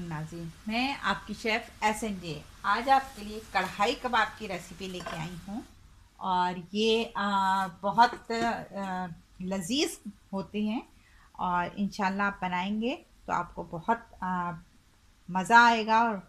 नाज़रीन, मैं आपकी शेफ़ SNJ आज आपके लिए कढ़ाई कबाब की रेसिपी लेके आई हूँ। और ये बहुत लजीज होते हैं और इंशाल्लाह आप बनाएंगे तो आपको बहुत मज़ा आएगा और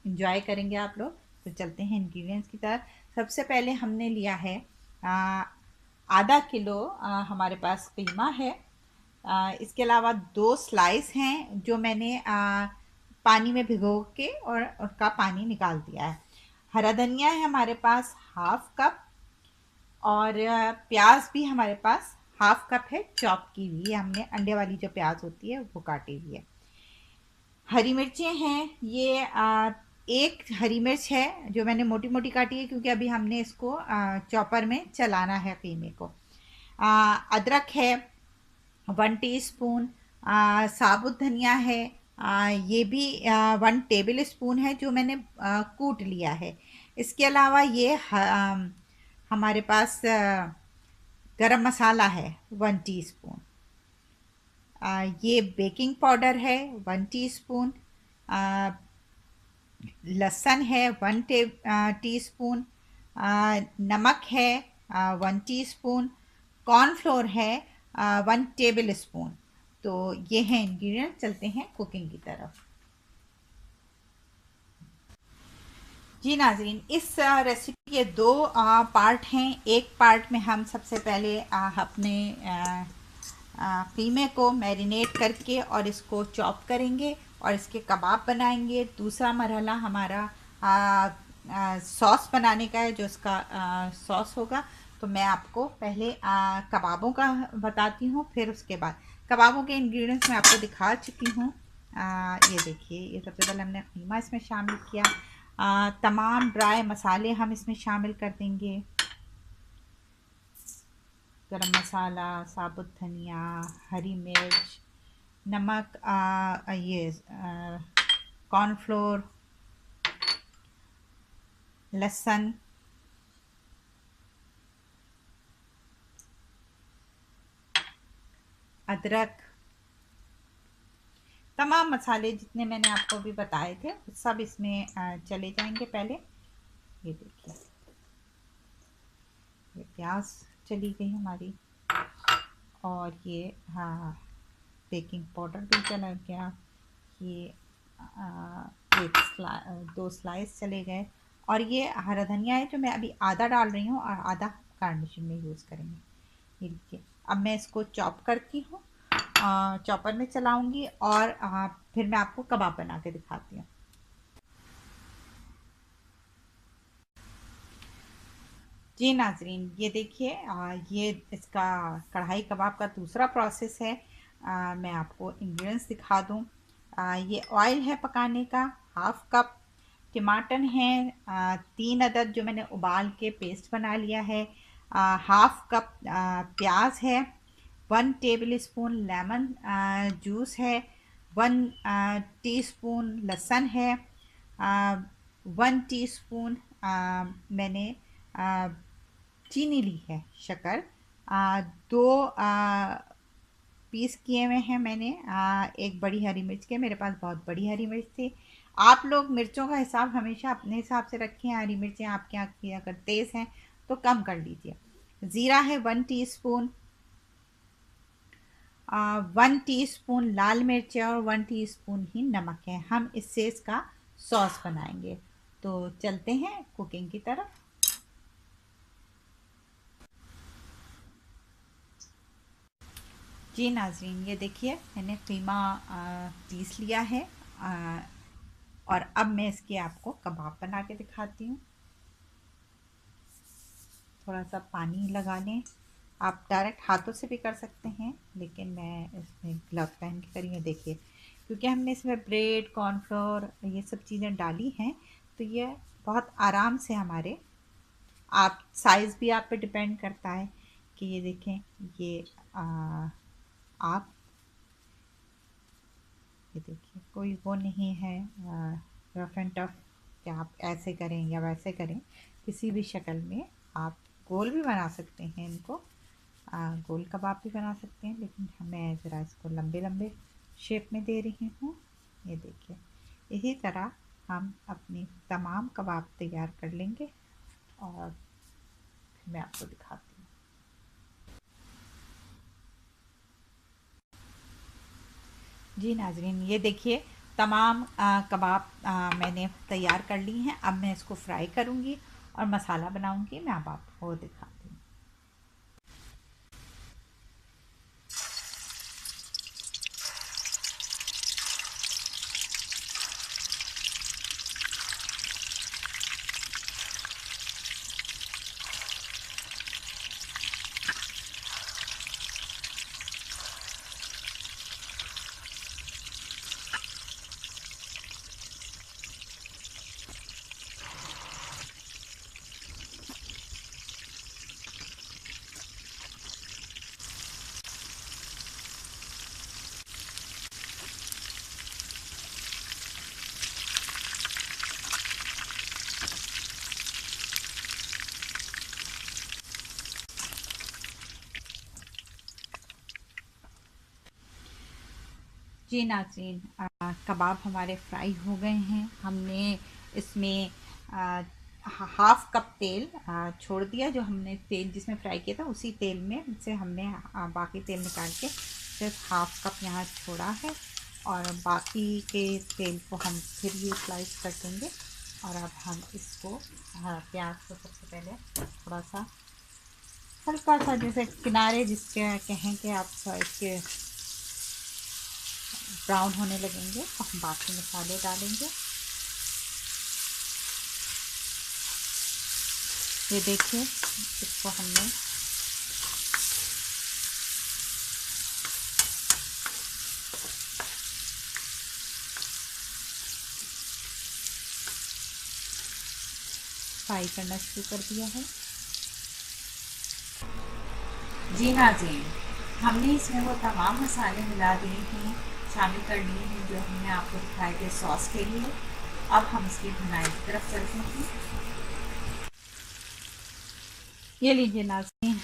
इंजॉय करेंगे आप लोग। तो चलते हैं इंग्रेडिएंट्स की तरफ। सबसे पहले हमने लिया है आधा किलो हमारे पास कीमा है। इसके अलावा 2 स्लाइस हैं जो मैंने पानी में भिगो के और उसका पानी निकाल दिया है। हरा धनिया है हमारे पास हाफ कप, और प्याज भी हमारे पास हाफ कप है, चॉप की हुई है हमने। अंडे वाली जो प्याज होती है वो काटी हुई है। हरी मिर्चें हैं, ये एक हरी मिर्च है जो मैंने मोटी मोटी काटी है क्योंकि अभी हमने इसको चॉपर में चलाना है कीमे को। अदरक है 1 टीस्पून। साबुत धनिया है, ये भी 1 टेबल स्पून है जो मैंने कूट लिया है। इसके अलावा ये हमारे पास गरम मसाला है 1 टीस्पून। ये बेकिंग पाउडर है 1 टीस्पून। लहसुन है 1 टीस्पून। नमक है 1 टीस्पून। कॉर्नफ्लोर है 1 टेबल स्पून। तो ये हैं इंग्रेडिएंट। चलते हैं कुकिंग की तरफ। जी नाजरीन, इस रेसिपी के 2 पार्ट हैं। एक पार्ट में हम सबसे पहले अपने कीमे को मैरिनेट करके और इसको चॉप करेंगे और इसके कबाब बनाएंगे। दूसरा मरहला हमारा सॉस बनाने का है, जो इसका सॉस होगा। तो मैं आपको पहले कबाबों का बताती हूँ, फिर उसके बाद कबाबों के इंग्रेडिएंट्स मैं आपको दिखा चुकी हूँ। ये देखिए, ये सबसे पहले हमने कीमा इसमें शामिल किया। तमाम ड्राई मसाले हम इसमें शामिल कर देंगे। गरम मसाला, साबुत धनिया, हरी मिर्च, नमक, ये कॉर्नफ्लोर, लहसुन, अदरक, तमाम मसाले जितने मैंने आपको अभी बताए थे सब इसमें चले जाएंगे। पहले ये देखिए, ये प्याज चली गई हमारी, और ये बेकिंग पाउडर भी चला गया। ये एक 2 स्लाइस चले गए। और ये हरा धनिया है जो मैं अभी आधा डाल रही हूँ और आधा गार्निशिंग में यूज़ करेंगे। ये देखिए, अब मैं इसको चॉप करती हूँ, चॉपर में चलाऊंगी और फिर मैं आपको कबाब बना के दिखाती हूँ। जी नाजरीन, ये देखिए, ये इसका कढ़ाई कबाब का दूसरा प्रोसेस है। मैं आपको इंग्रेडिएंट्स दिखा दूँ। ये ऑयल है पकाने का हाफ कप। टमाटर हैं 3 अदद जो मैंने उबाल के पेस्ट बना लिया है। हाफ कप प्याज है। 1 टेबल स्पून लेमन जूस है। 1 टीस्पून लहसुन है। 1 टीस्पून मैंने चीनी ली है, शक्कर। 2 पीस किए हुए हैं मैंने। एक बड़ी हरी मिर्च के, मेरे पास बहुत बड़ी हरी मिर्च थी। आप लोग मिर्चों का हिसाब हमेशा अपने हिसाब से रखें। हरी मिर्चें आपके यहाँ की अगर तेज़ हैं तो कम कर लीजिए। ज़ीरा है 1 टीस्पून। 1 टीस्पून लाल मिर्च है और 1 टीस्पून ही नमक है। हम इससे इसका सॉस बनाएंगे। तो चलते हैं कुकिंग की तरफ। जी नाजरीन, ये देखिए, मैंने कीमा पीस लिया है। और अब मैं इसके आपको कबाब बना के दिखाती हूँ। थोड़ा सा पानी लगा लें। आप डायरेक्ट हाथों से भी कर सकते हैं, लेकिन मैं इसमें ग्लव पहन के करी हूँ। देखिए, क्योंकि हमने इसमें ब्रेड, कॉर्नफ्लोर, ये सब चीज़ें डाली हैं, तो ये बहुत आराम से हमारे, आप साइज़ भी आप पे डिपेंड करता है कि ये देखें, ये आप ये देखिए, कोई वो नहीं है रफ एंड टफ कि आप ऐसे करें या वैसे करें। किसी भी शक्ल में आप गोल भी बना सकते हैं इनको, गोल कबाब भी बना सकते हैं, लेकिन मैं ज़रा इसको लंबे लंबे शेप में दे रही हूँ। ये देखिए, इसी तरह हम अपने तमाम कबाब तैयार कर लेंगे और मैं आपको दिखाती हूँ। जी नाजरीन, ये देखिए तमाम कबाब मैंने तैयार कर ली हैं। अब मैं इसको फ्राई करूँगी और मसाला बनाऊँगी। मैं अब आपको दिखाती हूँ। जी नाज़रीन, कबाब हमारे फ्राई हो गए हैं। हमने इसमें हाफ कप तेल छोड़ दिया। जो हमने तेल जिसमें फ्राई किया था उसी तेल में से हमने बाकी तेल निकाल के सिर्फ हाफ कप यहाँ छोड़ा है और बाकी के तेल को हम फिर यूटिलाइज कर देंगे। और अब हम इसको प्याज को सबसे पहले थोड़ा सा हल्का सा जैसे किनारे जिसके कहें कि आप इसके ब्राउन होने लगेंगे और हम बाकी मसाले डालेंगे। ये देखिए, इसको हमने फ्राई करना शुरू कर दिया है। जी नाज़रीन, हमने इसमें वो तमाम मसाले मिला दिए हैं, शामिल कर लिए हैं जो हमने आपको दिखाए थे सॉस के लिए। अब हम इसकी भुनाई की तरफ चलते हैं। ये लीजिए नाज़रीन,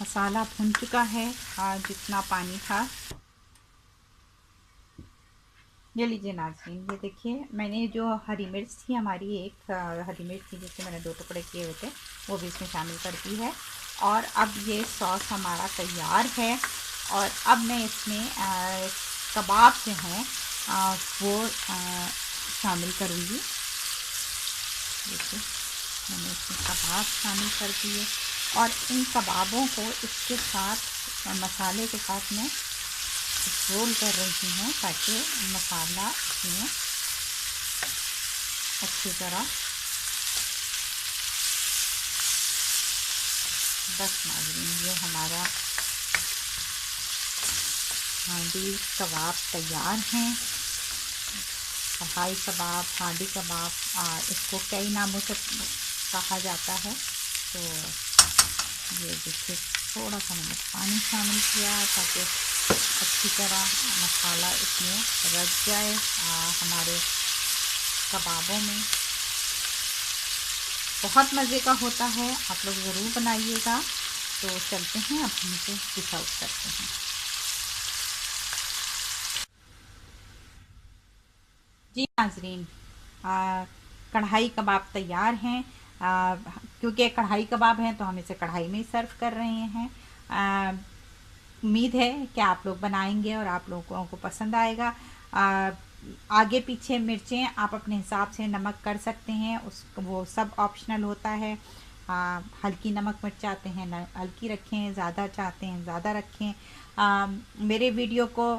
मसाला भुन चुका है जितना पानी था। ये लीजिए नाज़रीन, ये देखिए मैंने जो हरी मिर्च थी हमारी, एक हरी मिर्च थी जिससे मैंने 2 टुकड़े किए हुए थे, वो भी इसमें शामिल कर दी है। और अब ये सॉस हमारा तैयार है और अब मैं इसमें कबाब जो हैं वो शामिल करूँगी। देखिए मैंने इसमें कबाब शामिल कर दिए और इन कबाबों को इसके साथ मसाले के साथ मैं रोल कर रही हूँ ताकि मसाला इसमें अच्छी तरह बस। नाज़रीन, ये हमारा हांडी कबाब तैयार हैं। कढ़ाई कबाब, हांडी कबाब, इसको कई नामों से कहा जाता है। तो ये देखिए थोड़ा सा मैंने पानी शामिल किया ताकि अच्छी तरह मसाला इसमें रच जाए हमारे कबाबों में। बहुत मज़े का होता है, आप लोग ज़रूर बनाइएगा। तो चलते हैं, अब हम इसे डिश आउट करते हैं। जी नाज़रीन, कढ़ाई कबाब तैयार हैं। क्योंकि कढ़ाई कबाब हैं तो हम इसे कढ़ाई में ही सर्व कर रहे हैं। उम्मीद है कि आप लोग बनाएंगे और आप लोगों को पसंद आएगा। आगे पीछे मिर्चें आप अपने हिसाब से नमक कर सकते हैं, उस वो सब ऑप्शनल होता है। हल्की नमक मिर्च चाहते हैं न हल्की रखें, ज़्यादा चाहते हैं ज़्यादा रखें। मेरे वीडियो को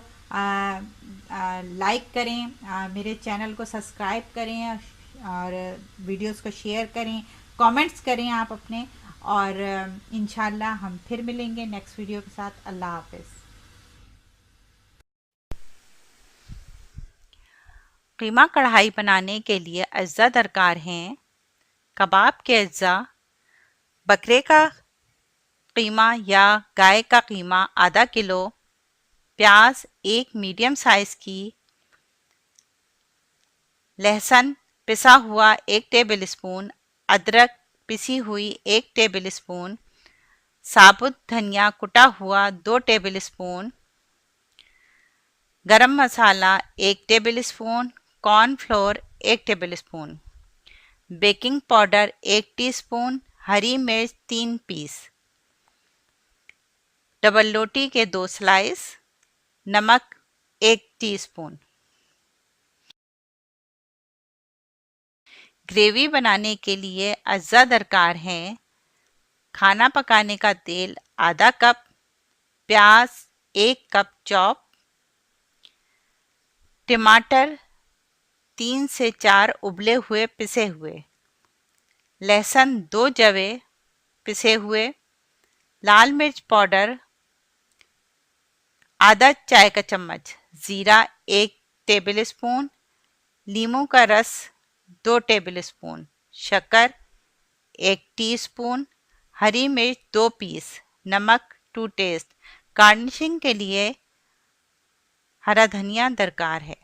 लाइक करें, मेरे चैनल को सब्सक्राइब करें और वीडियोस को शेयर करें, कमेंट्स करें आप अपने। और इंशाल्लाह हम फिर मिलेंगे नेक्स्ट वीडियो के साथ। अल्लाह हाफिज़। कीमा कढ़ाई बनाने के लिए अज्जा दरकार हैं। कबाब के अज्जा: बकरे का कीमा या गाय का कीमा आधा किलो, प्याज एक मीडियम साइज़ की, लहसुन पिसा हुआ 1 टेबल स्पून, अदरक पिसी हुई 1 टेबल स्पून, साबुत धनिया कुटा हुआ 2 tablespoon, garam masala 1 tablespoon, cornflour 1 tablespoon, baking powder 1 teaspoon, हरी मिर्च 3 पीस, डबल रोटी के 2 स्लाइस, नमक 1 टीस्पून। ग्रेवी बनाने के लिए अज्जा दरकार है। खाना पकाने का तेल आधा कप, प्याज 1 कप चॉप, टमाटर 3 से 4 उबले हुए पिसे हुए, लहसुन 2 जवे पिसे हुए, लाल मिर्च पाउडर आधा चाय का चम्मच, जीरा 1 टेबलस्पून, नींबू का रस 2 टेबलस्पून, शक्कर 1 टीस्पून, हरी मिर्च 2 पीस, नमक टू टेस्ट। गार्निशिंग के लिए हरा धनिया दरकार है।